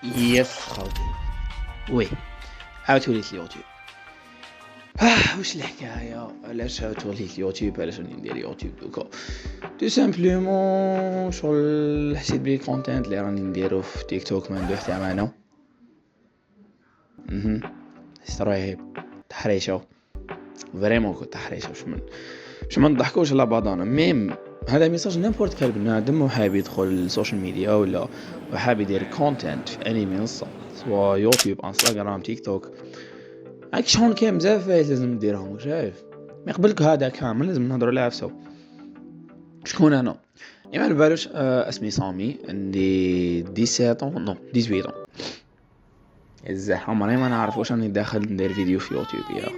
يس خوتي. وي، عاود وليت اليوتيوب. واش الحكايه؟ علاش عاود وليت اليوتيوب؟ علاش راني ندير يوتيوب دوكا؟ تو سامبلومون شغل حسيت بلي الكونتنت اللي راني نديرو في تيك توك ما ندوه حتى معنى. رهيب، تحريشه فريمون، كنت تحريشه. باش ما نضحكوش على بعضنا. ميم هذا ميساج نيمبورت كال بنادم وحاب يدخل السوشيال ميديا ولا وحاب يدير كونتنت في اني منصه، سواء يوتيوب، انستغرام، تيك توك. هاك شحال كاين بزاف فايت لازم نديرهم، شايف؟ ما يقبلك هذا كامل، لازم نهضروا على عفسه. شكون انا؟ ما بالوش. اسمي سامي، عندي 17 نو 18. الزحمه عمري ما نعرف واش راني داخل ندير فيديو في يوتيوب يا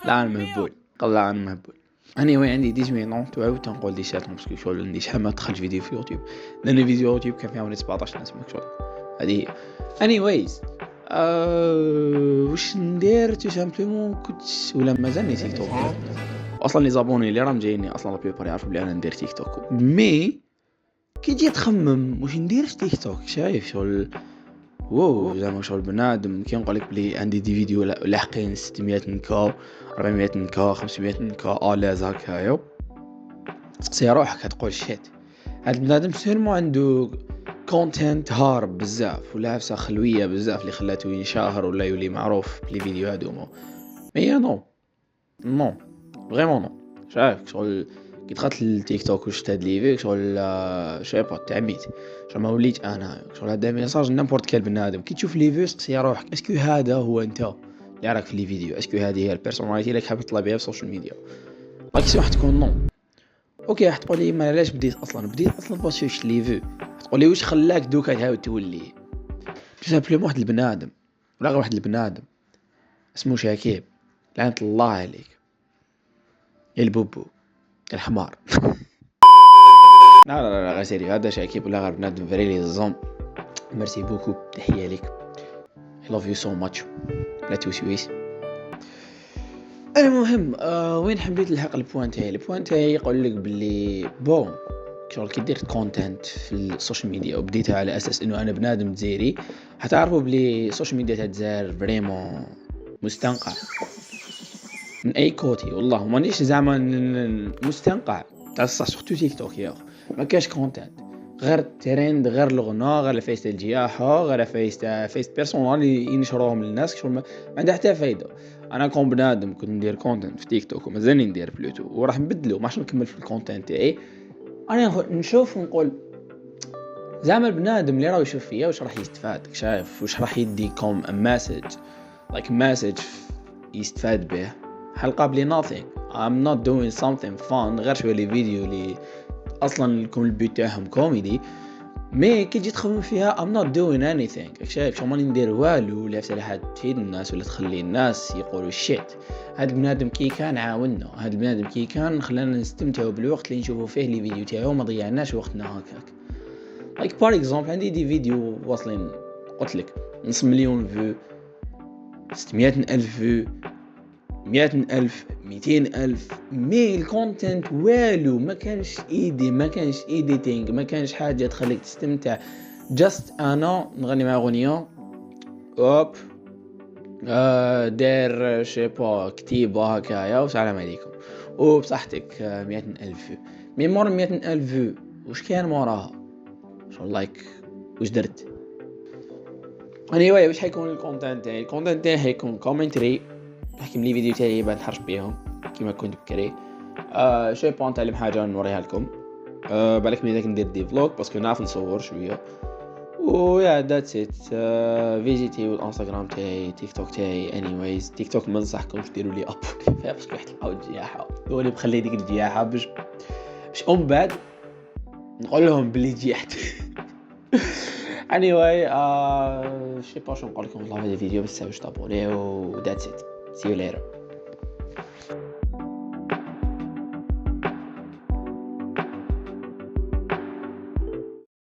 لا المهبول. قلا المهبول. اني وي عندي 18 تعاود تنقول دي ساتون باسكو شغل عندي شحال ما دخلت فيديو في يوتيوب، لان فيديو يوتيوب كان فيها 17 ناس ماك شغل. هذه اني ويز. واش ندير تو سامبلومون كنت ولا مازالني تيك توك اصلا. لي زابوني اللي راهم جايني اصلا لا بيبار يعرفوا بلي انا ندير تيك توك. مي كي جيت تخمم واش ندير في تيك توك، شايف شغل واو زعما شغل بنادم كي نقول لك بلي عندي دي فيديو لاحقين 600 كا 400 كا 500 كا الاز هكايا. تسقسي روحك تقول شيت، هاد بنادم سيرمو عنده كونتنت هارب بزاف ولا عفسه خلويه بزاف اللي خلاته ينشهر ولا يولي معروف بلي فيديو هادوما. مي نو نو فريمون نو. شايف شغل كي دخلت للتيك توك وشفت هاد لي فيك شغل شايف تعميت شغل ما وليت انا شغل هذا ميساج نيمبورت كال بنادم. كي تشوف لي فيو سقسي روحك، اسكو هذا هو انت اللي راك في لي فيديو؟ اسكو هذه هي البيرسوناليتي اللي حاب تطلع بها في السوشيال ميديا؟ لا كيسيون راح تكون نو. اوكي راح تقول لي ما علاش بديت اصلا باش شفت لي فيو. تقول لي واش خلاك دوكا تعاود تولي؟ تو سامبلومون واحد البنادم ولا غير واحد البنادم اسمه شاكيب، لعنة الله عليك يا البوبو الحمار. لا غير سيريو، هذا شاكيب ولا غير بنادم فريلي الزوم. ميرسي بوكو، تحية ليك. I love you so much. لا توسويس. المهم وين حبيت نلحق البوان تاعي يقول لك باللي بون شغل كي دير كونتنت في السوشيال ميديا وبديتها على اساس انه انا بنادم جزائري، حتعرفوا بلي السوشيال ميديا تاع الجزائر فريمون مستنقع من اي كوتي. والله مانيش زعما مستنقع تاع الصح، سورتو تيك توك يا اخو. ما كاش كونتنت غير ترند، غير الغناء، غير الفيس تاع الجياحه، غير فيس بيرسونال ينشروهم للناس شغل ما عندها حتى فايده. انا كون بنادم كنت ندير كونتنت في تيك توك ومازالني ندير بلوتو وراح نبدلو، ماش نكمل في الكونتنت تاعي. انا نشوف ونقول زعما البنادم اللي راه يشوف فيا واش راح يستفاد، شايف واش راح يديكم مسج لايك مسج يستفاد به. حلقه بلي nothing. I'm not doing something fun غير شويه لي فيديو اللي اصلا لكم البيت تاعهم كوميدي. مي كي تجي تخمم فيها I'm not doing anything. شايف شو ماني ندير والو ولا حتى لحد تفيد الناس ولا تخلي الناس يقولوا شيت. هاد البنادم كي كان عاوننا، هاد البنادم كي كان خلانا نستمتعوا بالوقت اللي نشوفوا فيه لي فيديو تاعو، ما ضيعناش وقتنا هكاك. لايك بار اكزامبل عندي دي فيديو واصلين قلت لك نص مليون فيو، 600 ألف فيو، 100 ألف، 200 ألف. مي الكونتنت والو ما كانش ايدي، ما كانش ايديتينج، ما كانش حاجه تخليك تستمتع. جاست انا نغني مع اغنيه اوب داير شيبا كتيبه هكايا والسلام عليكم وبصحتك 100 ألف فيو. مي مور 100 ألف فيو واش كان موراها؟ شو لايك واش درت؟ اني واي واش حيكون الكونتنت تاعي؟ الكونتنت تاعي حيكون كومنتري، نحكي لي فيديو تاعي بنحرش بيهم كيما كنت بكري. شي بون تعلم حاجه نوريها لكم. بالك ملي ندير دي فلوج باسكو نعرف نصور شويه. ويا ذاتس ات. فيزيتي والانستغرام تاعي، تيك توك تاعي. انيويز تيك توك ما ننصحكمش ديروا لي اب فيها باسكو حتلقاو الجياحه. هو اللي بخلي ديك الجياحه باش بعد نقول لهم بلي جيحت. anyway شي با شنو نقول لكم. والله هذا الفيديو بس باش تابونيو و that's it. see you later.